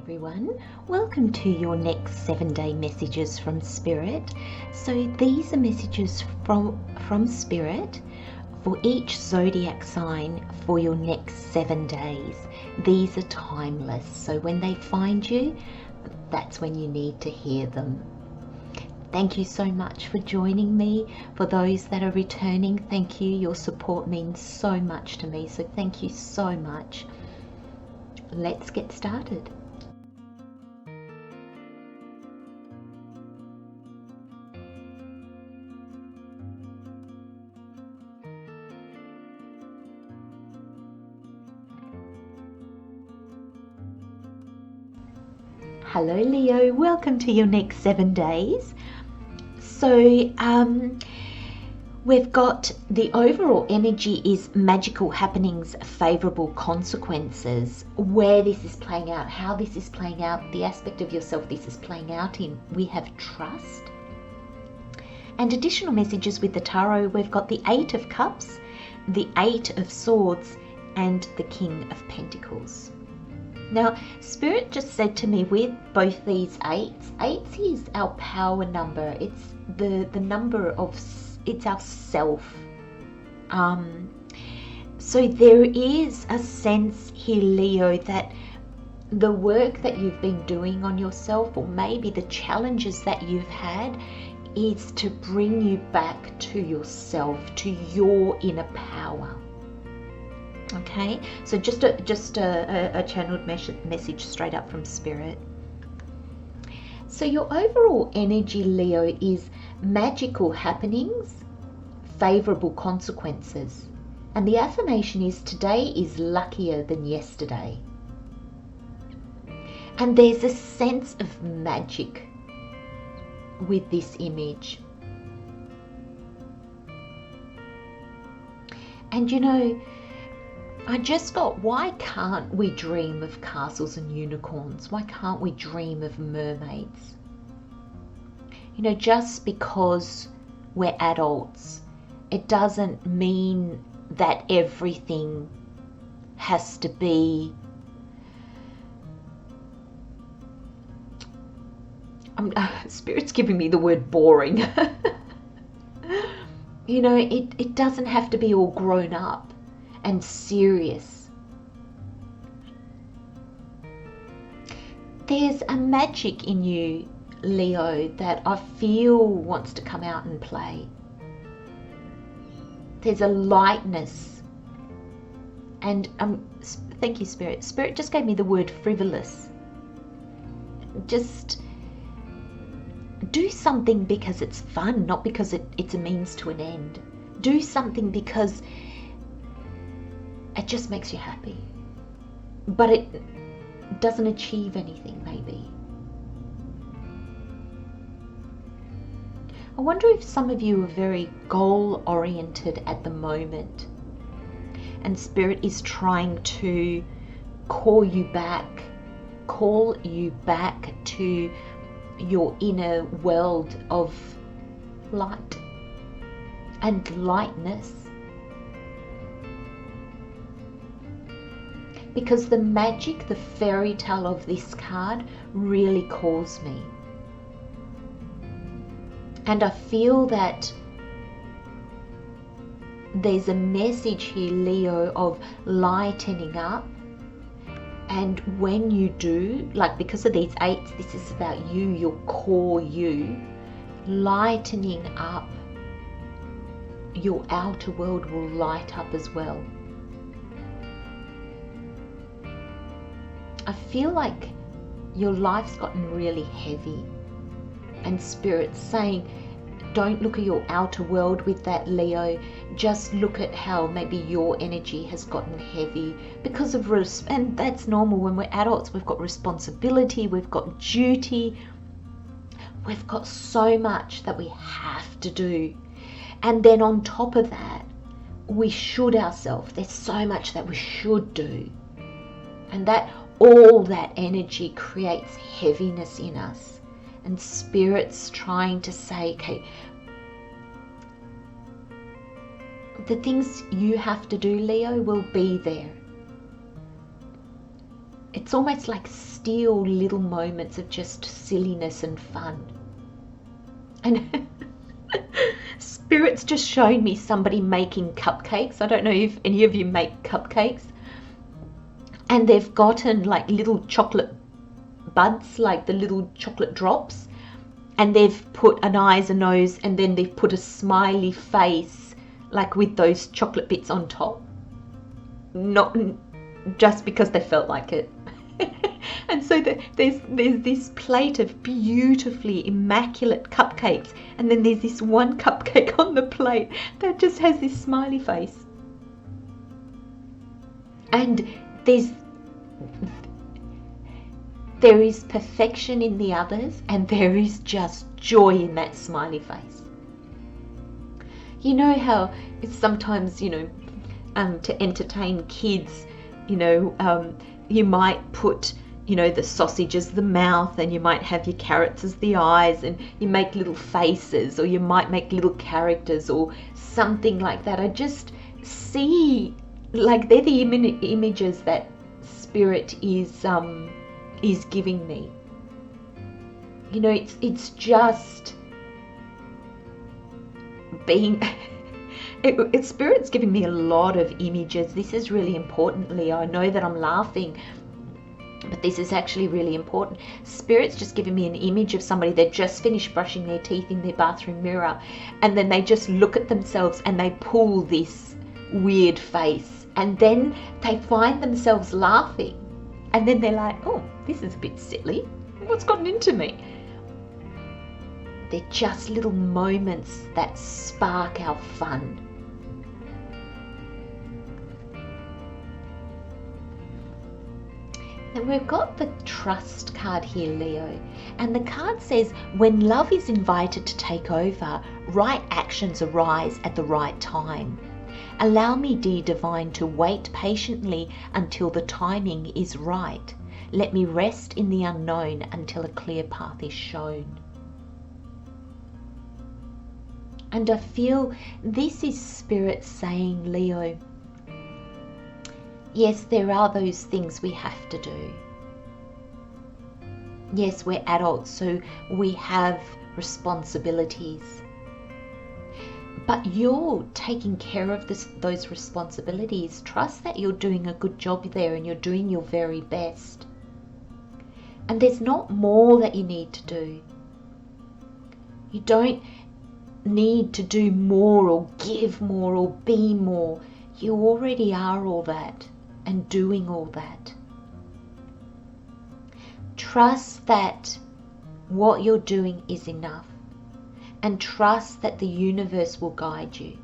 everyone. Welcome to your next 7-day messages from Spirit. So these are messages from Spirit for each zodiac sign for your next 7 days. These are timeless. So when they find you, that's when you need to hear them. Thank you so much for joining me. For those that are returning, thank you. Your support means so much to me. So thank you so much. Let's get started. Hello Leo, welcome to your next 7 days. So we've got the overall energy is magical happenings, favorable consequences. Where this is playing out, how this is playing out, the aspect of yourself this is playing out in. We have trust. And additional messages with the tarot, we've got the 8 of Cups, the 8 of Swords, and the King of Pentacles. Now, Spirit just said to me with both these 8s, 8 is our power number. It's the number of, it's our self. So there is a sense here, Leo, that the work that you've been doing on yourself, or maybe the challenges that you've had, is to bring you back to yourself, to your inner power. Okay, so just a channeled message straight up from Spirit. So your overall energy, Leo, is magical happenings, favorable consequences. And the affirmation is today is luckier than yesterday. And there's a sense of magic with this image. And you know, I just got, why can't we dream of castles and unicorns? Why can't we dream of mermaids? You know, just because we're adults, it doesn't mean that everything has to be Spirit's giving me the word boring. You know, it doesn't have to be all grown up and serious. There's a magic in you, Leo, that I feel wants to come out and play. There's a lightness. And thank you, Spirit. Spirit just gave me the word frivolous. Just do something because it's fun, not because it's a means to an end. Do something because it just makes you happy, but it doesn't achieve anything, maybe. I wonder if some of you are very goal-oriented at the moment, and Spirit is trying to call you back to your inner world of light and lightness. Because the magic, the fairy tale of this card really calls me. And I feel that there's a message here, Leo, of lightening up. And when you do, like because of these 8s, this is about you, your core you, lightening up, your outer world will light up as well. I feel like your life's gotten really heavy, and Spirit's saying, don't look at your outer world with that, Leo. Just look at how maybe your energy has gotten heavy because of and that's normal. When we're adults, we've got responsibility, we've got duty, we've got so much that we have to do. And then on top of that, we should ourselves. There's so much that we should do. And that all that energy creates heaviness in us. And Spirit's trying to say, okay, the things you have to do, Leo, will be there. It's almost like still little moments of just silliness and fun. And Spirit's just shown me somebody making cupcakes. I don't know if any of you make cupcakes. And they've gotten like little chocolate buds, like the little chocolate drops. And they've put an eyes, a nose, and then they've put a smiley face, like with those chocolate bits on top. Not just because they felt like it. And so there's this plate of beautifully immaculate cupcakes, and then there's this one cupcake on the plate that just has this smiley face. And there is perfection in the others, and there is just joy in that smiley face. You know how it's sometimes, to entertain kids, you might put, the sausage as the mouth, and you might have your carrots as the eyes, and you make little faces, or you might make little characters or something like that. I just see, like, they're the images that Spirit is giving me. It's just being Spirit's giving me a lot of images. This is really important, Leo. I know that I'm laughing, but this is actually really important. Spirit's just giving me an image of somebody that just finished brushing their teeth in their bathroom mirror, and then they just look at themselves and they pull this weird face, and then they find themselves laughing, and then they're like, oh, this is a bit silly. What's gotten into me? They're just little moments that spark our fun. And we've got the trust card here, Leo. And the card says, when love is invited to take over, right actions arise at the right time. Allow me, dear divine, to wait patiently until the timing is right. Let me rest in the unknown until a clear path is shown. And I feel this is Spirit saying, Leo, yes, there are those things we have to do. Yes, we're adults, so we have responsibilities. But you're taking care of those responsibilities. Trust that you're doing a good job there and you're doing your very best. And there's not more that you need to do. You don't need to do more or give more or be more. You already are all that and doing all that. Trust that what you're doing is enough, and trust that the universe will guide you.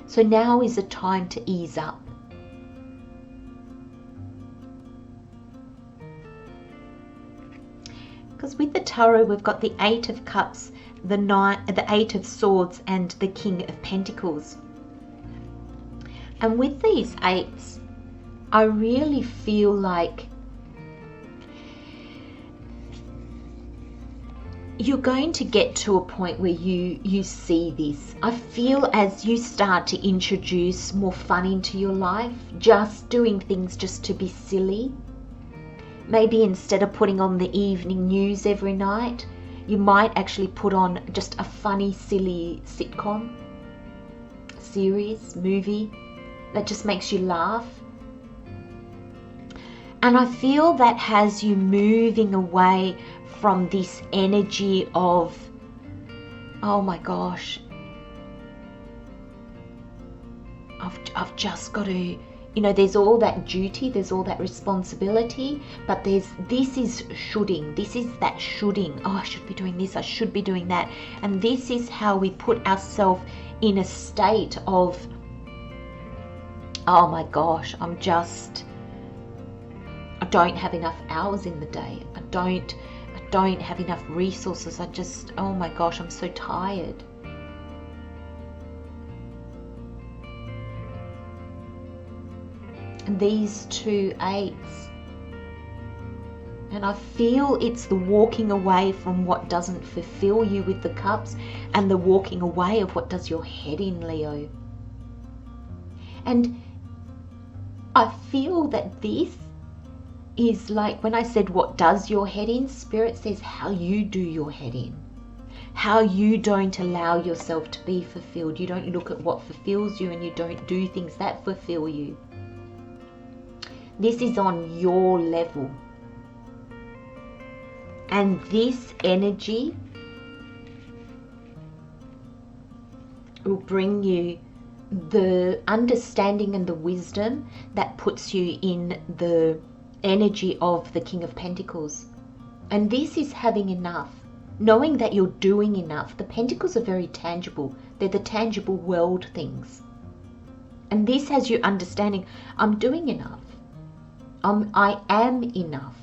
So now is the time to ease up. Because with the Tarot, we've got the 8 of Cups, the 8 of Swords, and the King of Pentacles. And with these 8s, I really feel like you're going to get to a point where you see this. I feel as you start to introduce more fun into your life, just doing things just to be silly. Maybe instead of putting on the evening news every night, you might actually put on just a funny, silly sitcom, series, movie that just makes you laugh. And I feel that has you moving away from this energy of, oh my gosh, I've just got to, there's all that duty, there's all that responsibility, but this is shoulding, this is that shoulding. Oh, I should be doing this, I should be doing that. And this is how we put ourselves in a state of, oh my gosh, I don't have enough hours in the day. I don't have enough resources. Oh my gosh, I'm so tired. And these 2 8s. And I feel it's the walking away from what doesn't fulfill you with the Cups, and the walking away of what does your head in, Leo. And I feel that this is like when I said, what does your head in? Spirit says how you do your head in. How you don't allow yourself to be fulfilled. You don't look at what fulfills you and you don't do things that fulfill you. This is on your level. And this energy will bring you the understanding and the wisdom that puts you in the energy of the King of Pentacles. And this is having enough, knowing that you're doing enough. The Pentacles are very tangible. They're the tangible world things. And this has you understanding, I'm doing enough. I am enough.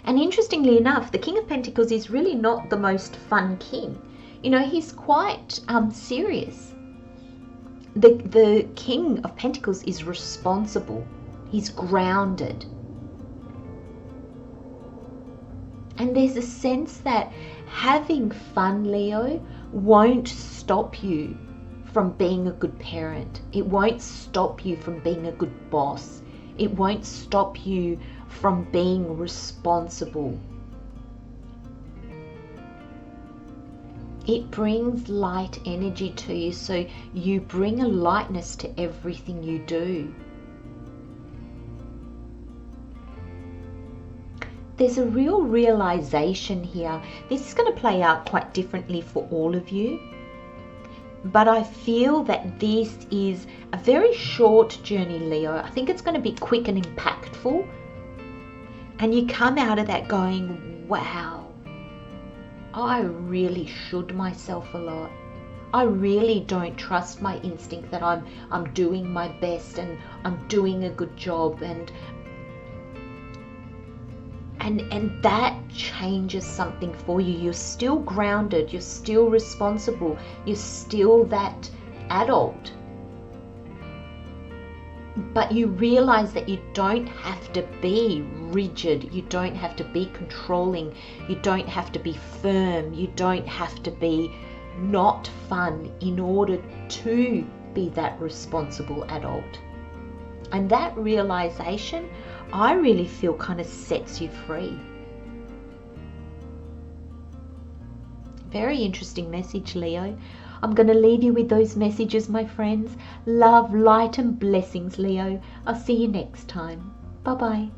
And interestingly enough, the King of Pentacles is really not the most fun king. You know, he's quite serious. The King of Pentacles is responsible. He's grounded. And there's a sense that having fun, Leo, won't stop you from being a good parent. It won't stop you from being a good boss. It won't stop you from being responsible. It brings light energy to you, so you bring a lightness to everything you do. There's a real realization here. This is going to play out quite differently for all of you. But I feel that this is a very short journey, Leo. I think it's going to be quick and impactful. And you come out of that going, wow, I really should myself a lot. I really don't trust my instinct that I'm doing my best and I'm doing a good job, and that changes something for you. You're still grounded, you're still responsible, you're still that adult. But you realize that you don't have to be rigid, you don't have to be controlling, you don't have to be firm, you don't have to be not fun in order to be that responsible adult. And that realization, I really feel, kind of sets you free. Very interesting message, Leo. I'm going to leave you with those messages, my friends. Love, light and blessings, Leo. I'll see you next time. Bye-bye.